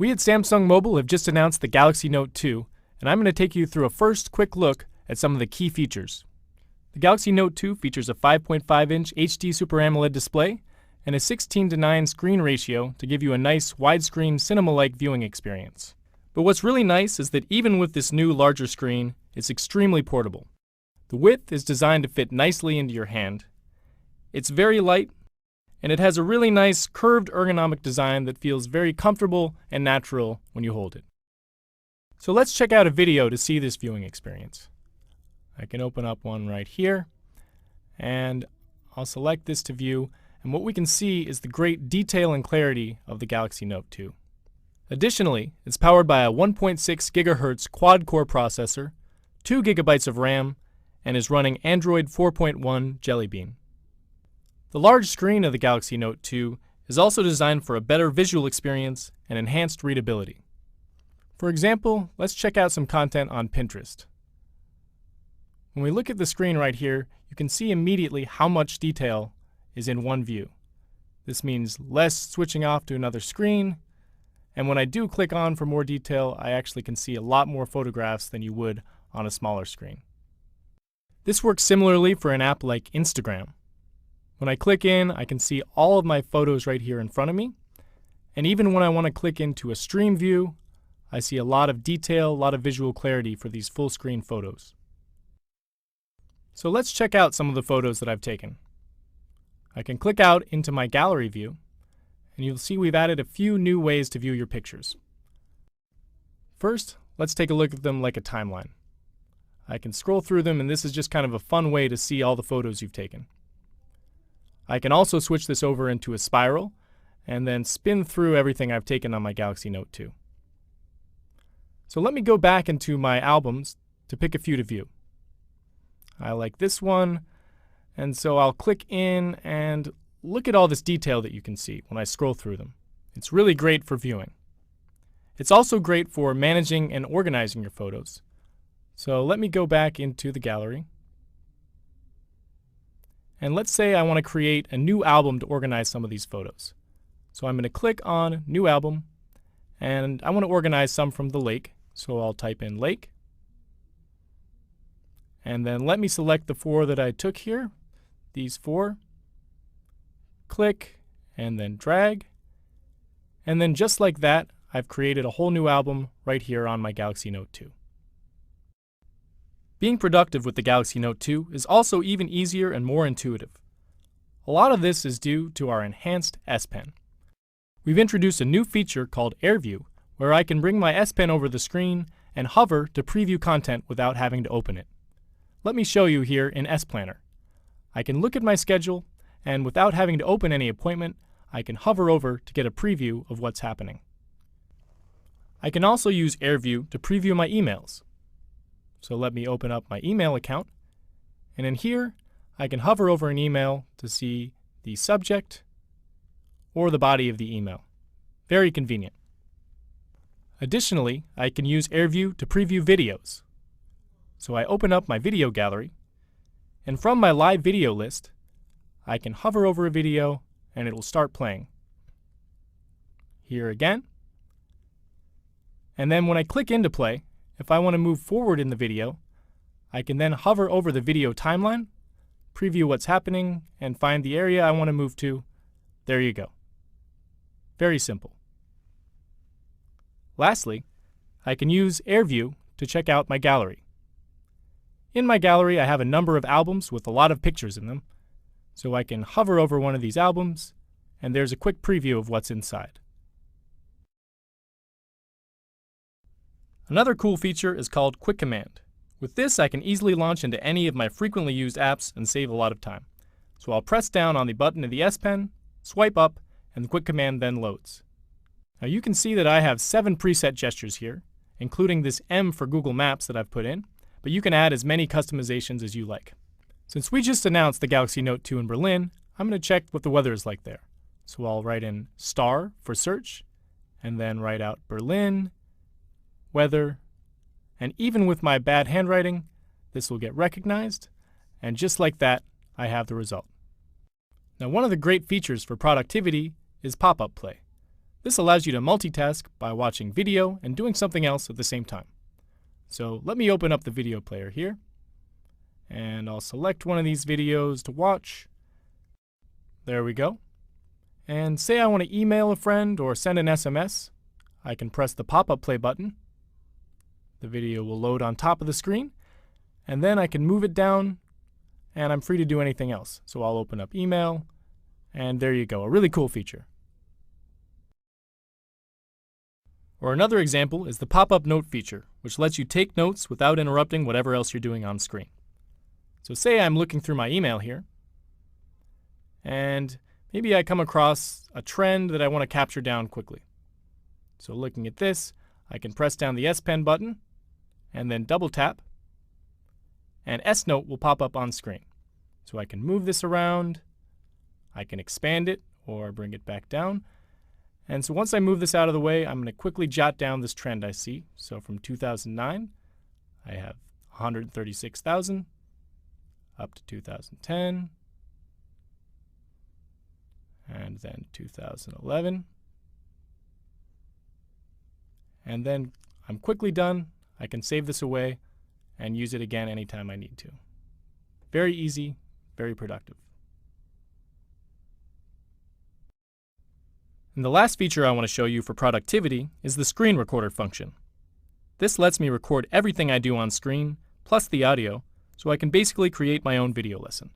We at Samsung Mobile have just announced the Galaxy Note 2, and I'm going to take you through a first quick look at some of the key features. The Galaxy Note 2 features a 5.5-inch HD Super AMOLED display and a 16:9 screen ratio to give you a nice widescreen cinema-like viewing experience. But what's really nice is that even with this new larger screen, it's extremely portable. The width is designed to fit nicely into your hand. It's very light, and it has a really nice curved ergonomic design that feels very comfortable and natural when you hold it. So let's check out a video to see this viewing experience. I can open up one right here, and I'll select this to view, and what we can see is the great detail and clarity of the Galaxy Note 2. Additionally, it's powered by a 1.6 GHz quad-core processor, 2 GB of RAM, and is running Android 4.1 Jelly Bean. The large screen of the Galaxy Note 2 is also designed for a better visual experience and enhanced readability. For example, let's check out some content on Pinterest. When we look at the screen right here, you can see immediately how much detail is in one view. This means less switching off to another screen, and when I do click on for more detail, I actually can see a lot more photographs than you would on a smaller screen. This works similarly for an app like Instagram. When I click in, I can see all of my photos right here in front of me, and even when I want to click into a stream view, I see a lot of detail, a lot of visual clarity for these full screen photos. So let's check out some of the photos that I've taken. I can click out into my gallery view, and you'll see we've added a few new ways to view your pictures. First, let's take a look at them like a timeline. I can scroll through them, and this is just kind of a fun way to see all the photos you've taken. I can also switch this over into a spiral and then spin through everything I've taken on my Galaxy Note 2. So let me go back into my albums to pick a few to view. I like this one, and so I'll click in and look at all this detail that you can see when I scroll through them. It's really great for viewing. It's also great for managing and organizing your photos. So let me go back into the gallery. And let's say I want to create a new album to organize some of these photos. So I'm going to click on New Album, and I want to organize some from the lake. So I'll type in lake. And then let me select the 4 that I took here, these 4. Click, and then drag. And then just like that, I've created a whole new album right here on my Galaxy Note 2. Being productive with the Galaxy Note 2 is also even easier and more intuitive. A lot of this is due to our enhanced S Pen. We've introduced a new feature called AirView, where I can bring my S Pen over the screen and hover to preview content without having to open it. Let me show you here in S Planner. I can look at my schedule, and without having to open any appointment, I can hover over to get a preview of what's happening. I can also use AirView to preview my emails. So let me open up my email account, and in here I can hover over an email to see the subject or the body of the email. Very convenient. Additionally, I can use AirView to preview videos. So I open up my video gallery, and from my live video list, I can hover over a video and it will start playing. Here again. And then when I click into play, if I want to move forward in the video, I can then hover over the video timeline, preview what's happening, and find the area I want to move to. There you go. Very simple. Lastly, I can use AirView to check out my gallery. In my gallery, I have a number of albums with a lot of pictures in them, so I can hover over one of these albums, and there's a quick preview of what's inside. Another cool feature is called Quick Command. With this, I can easily launch into any of my frequently used apps and save a lot of time. So I'll press down on the button of the S Pen, swipe up, and the Quick Command then loads. Now you can see that I have 7 preset gestures here, including this M for Google Maps that I've put in, but you can add as many customizations as you like. Since we just announced the Galaxy Note 2 in Berlin, I'm going to check what the weather is like there. So I'll write in star for search, and then write out Berlin, weather, and even with my bad handwriting, this will get recognized, and just like that, I have the result. Now, one of the great features for productivity is pop-up play. This allows you to multitask by watching video and doing something else at the same time. So let me open up the video player here, and I'll select one of these videos to watch. There we go. And say I want to email a friend or send an SMS, I can press the pop-up play button. The video will load on top of the screen, and then I can move it down, and I'm free to do anything else. So I'll open up email, and there you go, a really cool feature. Or another example is the pop-up note feature, which lets you take notes without interrupting whatever else you're doing on screen. So say I'm looking through my email here, and maybe I come across a trend that I want to capture down quickly. So looking at this, I can press down the S Pen button and then double tap, and S Note will pop up on screen. So I can move this around, I can expand it or bring it back down. And so once I move this out of the way, I'm going to quickly jot down this trend I see. So from 2009, I have 136,000 up to 2010, and then 2011. And then I'm quickly done. I can save this away and use it again anytime I need to. Very easy, very productive. And the last feature I want to show you for productivity is the screen recorder function. This lets me record everything I do on screen, plus the audio, so I can basically create my own video lesson.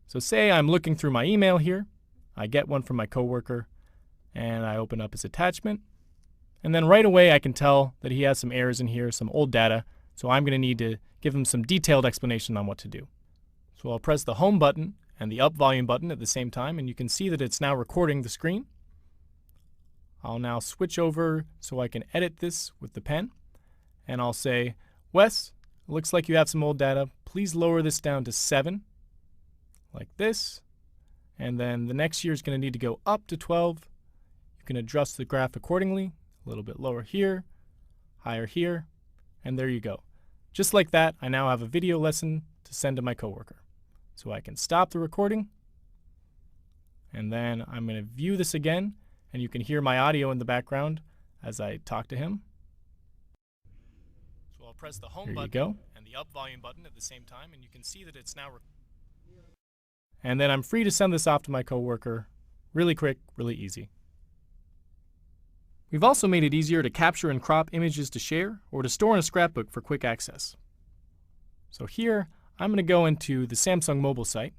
So say I'm looking through my email here, I get one from my coworker, and I open up his attachment, and then right away I can tell that he has some errors in here, some old data, so I'm going to need to give him some detailed explanation on what to do. So I'll press the home button and the up volume button at the same time, and you can see that it's now recording the screen. I'll now switch over so I can edit this with the pen, and I'll say, Wes, it looks like you have some old data. Please lower this down to 7, like this. And then the next year is going to need to go up to 12. You can adjust the graph accordingly, a little bit lower here, higher here, and there you go. Just like that, I now have a video lesson to send to my coworker. So I can stop the recording, and then I'm going to view this again, and you can hear my audio in the background as I talk to him. So I'll press the home button and the up volume button at the same time, and you can see that it's now and then I'm free to send this off to my coworker. Really quick, really easy. We've also made it easier to capture and crop images to share or to store in a scrapbook for quick access. So here, I'm going to go into the Samsung mobile site,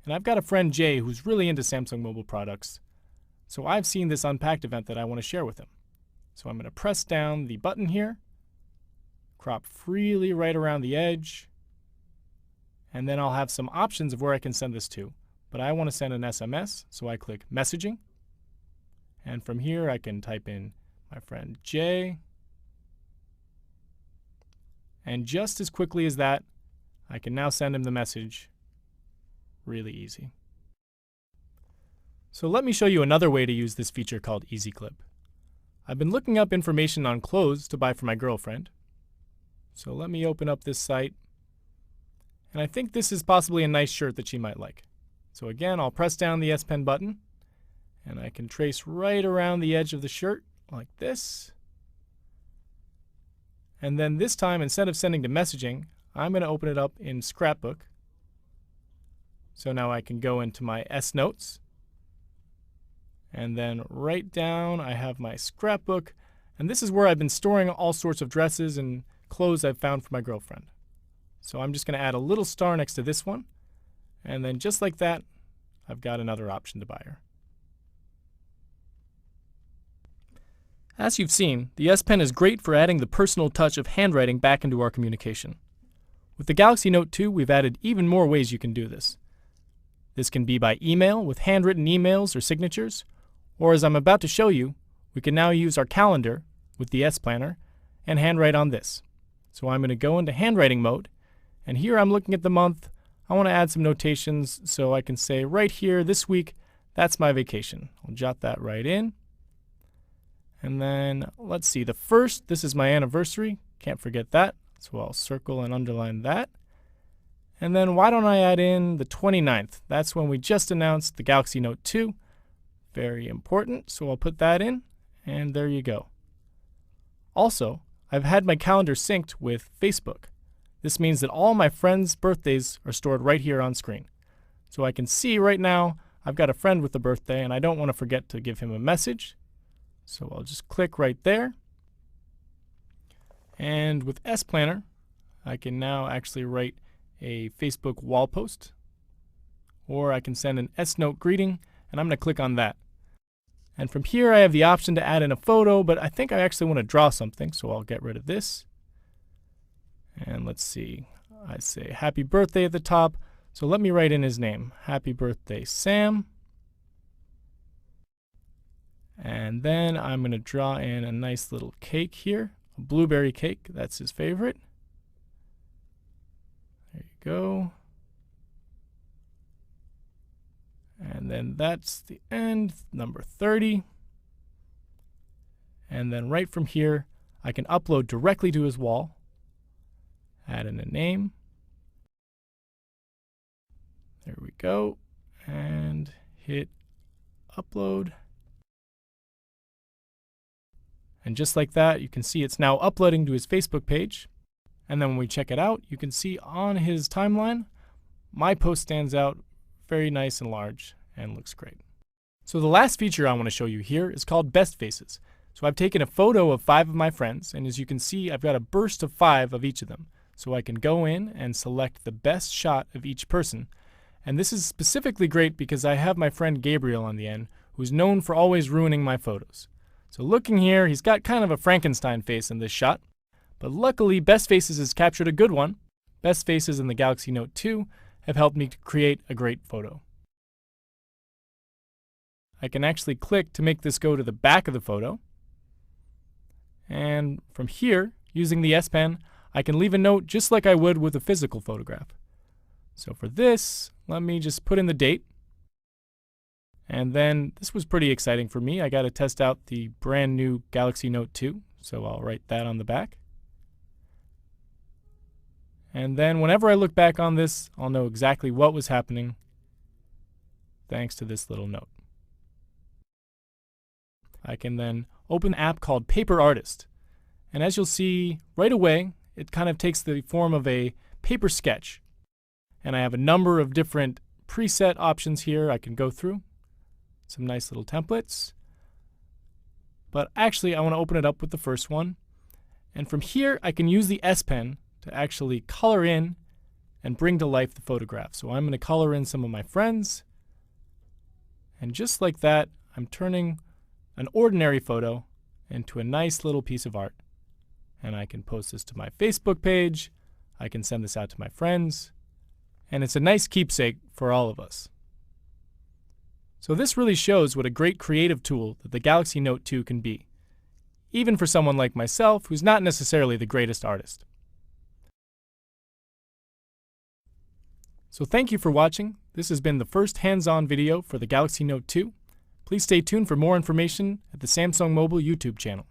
and I've got a friend Jay who's really into Samsung mobile products. So I've seen this Unpacked event that I want to share with him. So I'm going to press down the button here, crop freely right around the edge, and then I'll have some options of where I can send this to. But I want to send an SMS, so I click Messaging. And from here I can type in my friend Jay. And just as quickly as that, I can now send him the message. Really easy. So let me show you another way to use this feature called Easy Clip. I've been looking up information on clothes to buy for my girlfriend. So let me open up this site. And I think this is possibly a nice shirt that she might like. So again, I'll press down the S Pen button, and I can trace right around the edge of the shirt like this. And then this time, instead of sending to messaging, I'm going to open it up in Scrapbook. So now I can go into my S Notes. And then right down, I have my scrapbook. And this is where I've been storing all sorts of dresses and clothes I've found for my girlfriend. So I'm just going to add a little star next to this one. And then just like that, I've got another option to buy her. As you've seen, the S Pen is great for adding the personal touch of handwriting back into our communication. With the Galaxy Note 2, we've added even more ways you can do this. This can be by email with handwritten emails or signatures, or as I'm about to show you, we can now use our calendar with the S Planner and handwrite on this. So I'm going to go into handwriting mode, and here I'm looking at the month. I want to add some notations, so I can say right here, this week, that's my vacation. I'll jot that right in. And then, let's see, the 1st, this is my anniversary. Can't forget that, so I'll circle and underline that. And then why don't I add in the 29th? That's when we just announced the Galaxy Note 2. Very important, so I'll put that in, and there you go. Also, I've had my calendar synced with Facebook. This means that all my friends' birthdays are stored right here on screen. So I can see right now I've got a friend with a birthday and I don't want to forget to give him a message. So I'll just click right there. And with S Planner, I can now actually write a Facebook wall post, or I can send an S-Note greeting, and I'm going to click on that. And from here I have the option to add in a photo, but I think I actually want to draw something, so I'll get rid of this. And let's see, I say happy birthday at the top, so let me write in his name. Happy birthday, Sam. And then I'm going to draw in a nice little cake here, a blueberry cake, that's his favorite. There you go. And then that's the end, number 30. And then right from here, I can upload directly to his wall. Add in a name. There we go. And hit upload. And just like that, you can see it's now uploading to his Facebook page. And then when we check it out, you can see on his timeline, my post stands out very nice and large and looks great. So the last feature I want to show you here is called Best Faces. So I've taken a photo of 5 of my friends, and as you can see, I've got a burst of 5 of each of them. So I can go in and select the best shot of each person. And this is specifically great because I have my friend Gabriel on the end, who's known for always ruining my photos. So looking here, he's got kind of a Frankenstein face in this shot. But luckily, Best Faces has captured a good one. Best Faces in the Galaxy Note 2 have helped me to create a great photo. I can actually click to make this go to the back of the photo. And from here, using the S Pen, I can leave a note just like I would with a physical photograph. So for this, let me just put in the date. And then this was pretty exciting for me. I got to test out the brand new Galaxy Note 2, so I'll write that on the back. And then whenever I look back on this, I'll know exactly what was happening thanks to this little note. I can then open an app called Paper Artist. And as you'll see right away, it kind of takes the form of a paper sketch. And I have a number of different preset options here I can go through. Some nice little templates. But actually, I want to open it up with the first one. And from here, I can use the S Pen to actually color in and bring to life the photograph. So I'm going to color in some of my friends. And just like that, I'm turning an ordinary photo into a nice little piece of art. And I can post this to my Facebook page. I can send this out to my friends. And it's a nice keepsake for all of us. So this really shows what a great creative tool that the Galaxy Note 2 can be, even for someone like myself who's not necessarily the greatest artist. So thank you for watching. This has been the first hands-on video for the Galaxy Note 2. Please stay tuned for more information at the Samsung Mobile YouTube channel.